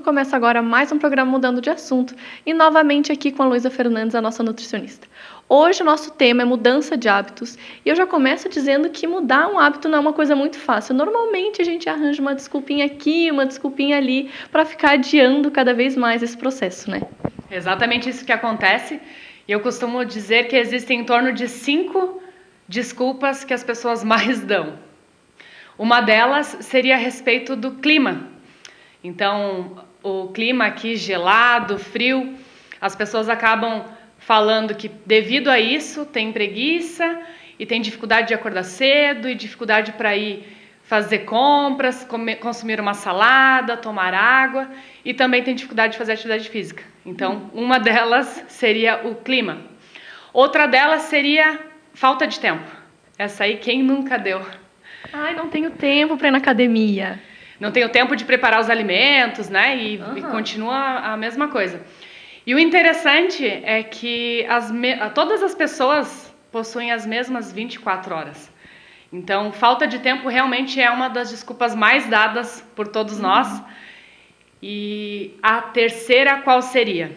começa agora mais um programa Mudando de Assunto e novamente aqui com a Luísa Fernandes, a nossa nutricionista. Hoje o nosso tema é mudança de hábitos e eu já começo dizendo que mudar um hábito não é uma coisa muito fácil. Normalmente a gente arranja uma desculpinha aqui, uma desculpinha ali para ficar adiando cada vez mais esse processo, né? Exatamente isso que acontece. E eu costumo dizer que existem em torno de 5 desculpas que as pessoas mais dão. Uma delas seria a respeito do clima. Então, o clima aqui gelado, frio, as pessoas acabam falando que devido a isso tem preguiça e tem dificuldade de acordar cedo e dificuldade para ir fazer compras, consumir uma salada, tomar água e também tem dificuldade de fazer atividade física. Então, uma delas seria o clima. Outra delas seria falta de tempo. Essa aí quem nunca deu? Ai, não tenho tempo para ir na academia. Não tenho tempo de preparar os alimentos, né? E continua a mesma coisa. E o interessante é que todas as pessoas possuem as mesmas 24 horas. Então, falta de tempo realmente é uma das desculpas mais dadas por todos nós. E a terceira qual seria?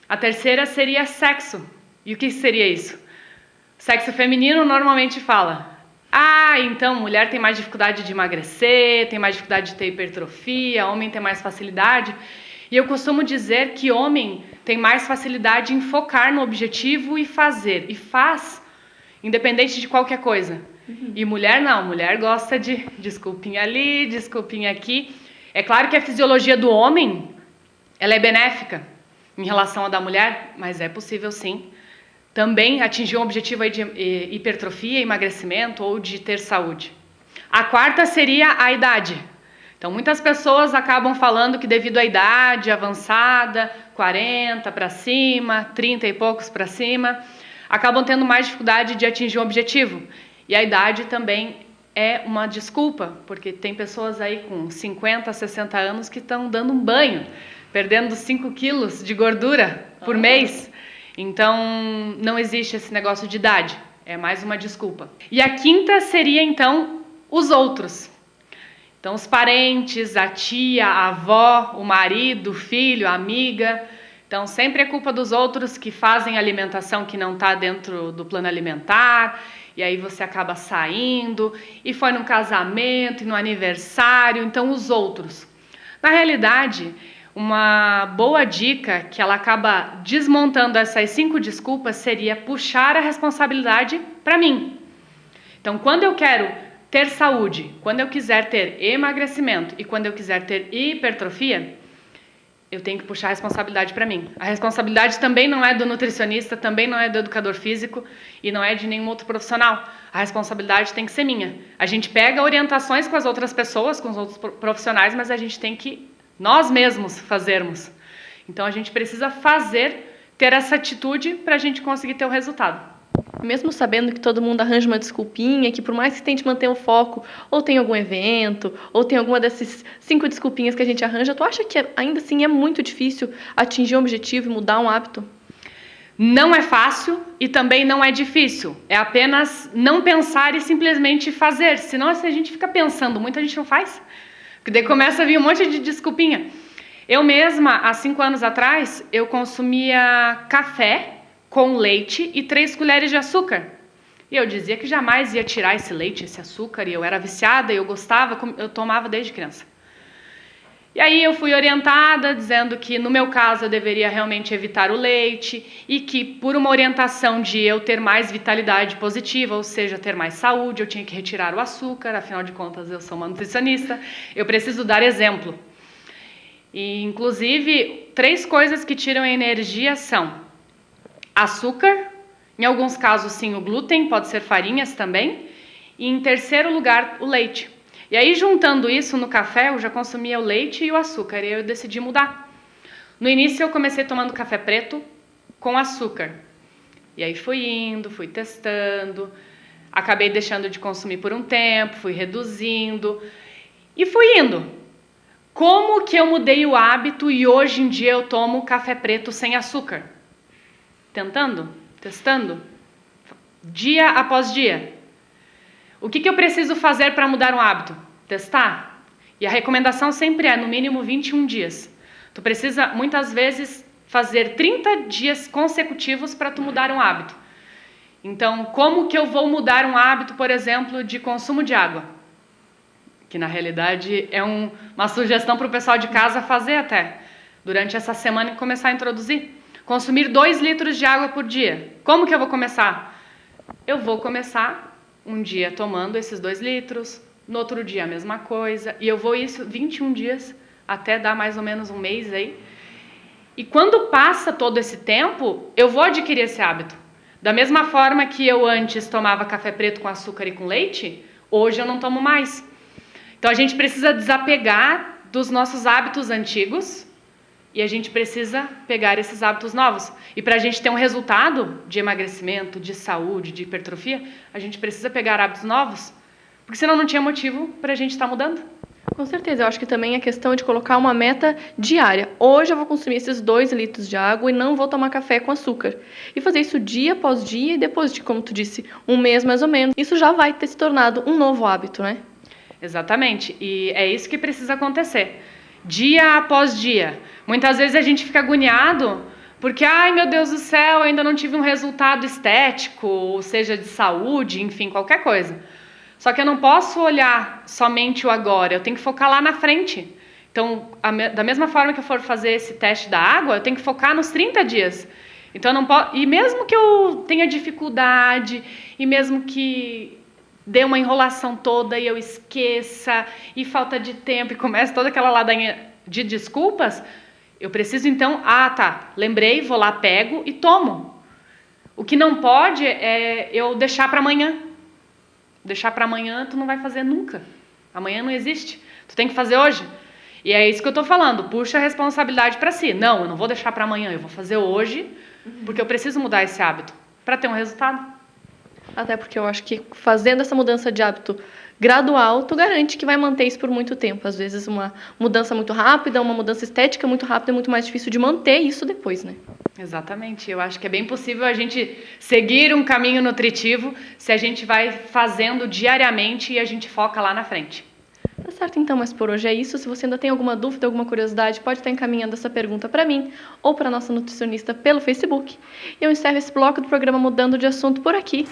A terceira seria sexo. E o que seria isso? Sexo feminino normalmente fala: então mulher tem mais dificuldade de emagrecer, tem mais dificuldade de ter hipertrofia, homem tem mais facilidade. E eu costumo dizer que homem tem mais facilidade em focar no objetivo e fazer. E faz, independente de qualquer coisa. E mulher não, mulher gosta de desculpinha ali, desculpinha aqui. É claro que a fisiologia do homem, ela é benéfica em relação à da mulher, mas é possível sim também atingir um objetivo aí de hipertrofia, emagrecimento ou de ter saúde. A quarta seria a idade. Então, muitas pessoas acabam falando que devido à idade avançada, 40 para cima, 30 e poucos para cima, acabam tendo mais dificuldade de atingir um objetivo. E a idade também é uma desculpa, porque tem pessoas aí com 50, 60 anos que estão dando um banho, perdendo 5 quilos de gordura por mês. Então, não existe esse negócio de idade, é mais uma desculpa. E a quinta seria, então, os outros. Então, os parentes, a tia, a avó, o marido, o filho, a amiga. Então, sempre é culpa dos outros que fazem alimentação que não está dentro do plano alimentar, e aí você acaba saindo, e foi num casamento, e no aniversário, então os outros. Na realidade, uma boa dica que ela acaba desmontando essas 5 desculpas seria puxar a responsabilidade para mim. Então, quando eu quero ter saúde, quando eu quiser ter emagrecimento e quando eu quiser ter hipertrofia, eu tenho que puxar a responsabilidade para mim. A responsabilidade também não é do nutricionista, também não é do educador físico e não é de nenhum outro profissional. A responsabilidade tem que ser minha. A gente pega orientações com as outras pessoas, com os outros profissionais, mas a gente tem que nós mesmos fazermos. Então a gente precisa ter essa atitude para a gente conseguir ter o resultado. Mesmo sabendo que todo mundo arranja uma desculpinha, que por mais que tente manter o foco, ou tem algum evento, ou tem alguma dessas 5 desculpinhas que a gente arranja, tu acha que ainda assim é muito difícil atingir um objetivo e mudar um hábito? Não é fácil e também não é difícil. É apenas não pensar e simplesmente fazer. Senão, se a gente fica pensando muito, a gente não faz. Porque daí começa a vir um monte de desculpinha. Eu mesma, há 5 anos atrás, eu consumia café com leite e 3 colheres de açúcar. E eu dizia que jamais ia tirar esse leite, esse açúcar, e eu era viciada, e eu gostava, eu tomava desde criança. E aí eu fui orientada, dizendo que no meu caso eu deveria realmente evitar o leite, e que por uma orientação de eu ter mais vitalidade positiva, ou seja, ter mais saúde, eu tinha que retirar o açúcar, afinal de contas eu sou uma nutricionista, eu preciso dar exemplo. E inclusive, 3 coisas que tiram a energia são açúcar, em alguns casos sim o glúten, pode ser farinhas também, e em terceiro lugar o leite. E aí juntando isso no café, eu já consumia o leite e o açúcar, e eu decidi mudar. No início eu comecei tomando café preto com açúcar, e aí fui testando, acabei deixando de consumir por um tempo, fui reduzindo, e fui indo. Como que eu mudei o hábito e hoje em dia eu tomo café preto sem açúcar? Testando, dia após dia. O que eu preciso fazer para mudar um hábito? Testar. E a recomendação sempre é, no mínimo, 21 dias. Tu precisa, muitas vezes, fazer 30 dias consecutivos para tu mudar um hábito. Então, como que eu vou mudar um hábito, por exemplo, de consumo de água? Que, na realidade, é uma sugestão para o pessoal de casa fazer até, durante essa semana, e começar a introduzir. Consumir 2 litros de água por dia. Como que eu vou começar? Eu vou começar um dia tomando esses 2 litros, no outro dia a mesma coisa, e eu vou isso 21 dias, até dar mais ou menos um mês aí. E quando passa todo esse tempo, eu vou adquirir esse hábito. Da mesma forma que eu antes tomava café preto com açúcar e com leite, hoje eu não tomo mais. Então a gente precisa desapegar dos nossos hábitos antigos e a gente precisa pegar esses hábitos novos. E para a gente ter um resultado de emagrecimento, de saúde, de hipertrofia, a gente precisa pegar hábitos novos, porque senão não tinha motivo para a gente estar mudando. Com certeza, eu acho que também é questão de colocar uma meta diária. Hoje eu vou consumir esses 2 litros de água e não vou tomar café com açúcar. E fazer isso dia após dia e depois de, como tu disse, um mês mais ou menos. Isso já vai ter se tornado um novo hábito, né? Exatamente, e é isso que precisa acontecer. Dia após dia. Muitas vezes a gente fica agoniado porque, ai meu Deus do céu, eu ainda não tive um resultado estético, ou seja, de saúde, enfim, qualquer coisa. Só que eu não posso olhar somente o agora, eu tenho que focar lá na frente. Então, da mesma forma que eu for fazer esse teste da água, eu tenho que focar nos 30 dias. Então, eu não posso, e mesmo que eu tenha dificuldade, e mesmo que dê uma enrolação toda e eu esqueça, e falta de tempo, e comece toda aquela ladainha de desculpas, eu preciso então, lembrei, vou lá, pego e tomo. O que não pode é eu deixar para amanhã. Deixar para amanhã, tu não vai fazer nunca. Amanhã não existe. Tu tem que fazer hoje. E é isso que eu tô falando. Puxa a responsabilidade para si. Não, eu não vou deixar para amanhã. Eu vou fazer hoje, porque eu preciso mudar esse hábito para ter um resultado. Até porque eu acho que fazendo essa mudança de hábito gradual, tu garante que vai manter isso por muito tempo. Às vezes uma mudança muito rápida, uma mudança estética muito rápida é muito mais difícil de manter isso depois, né? Exatamente. Eu acho que é bem possível a gente seguir um caminho nutritivo se a gente vai fazendo diariamente e a gente foca lá na frente. Tá certo, então, mas por hoje é isso. Se você ainda tem alguma dúvida, alguma curiosidade, pode estar encaminhando essa pergunta para mim ou para a nossa nutricionista pelo Facebook. E eu encerro esse bloco do programa Mudando de Assunto por aqui.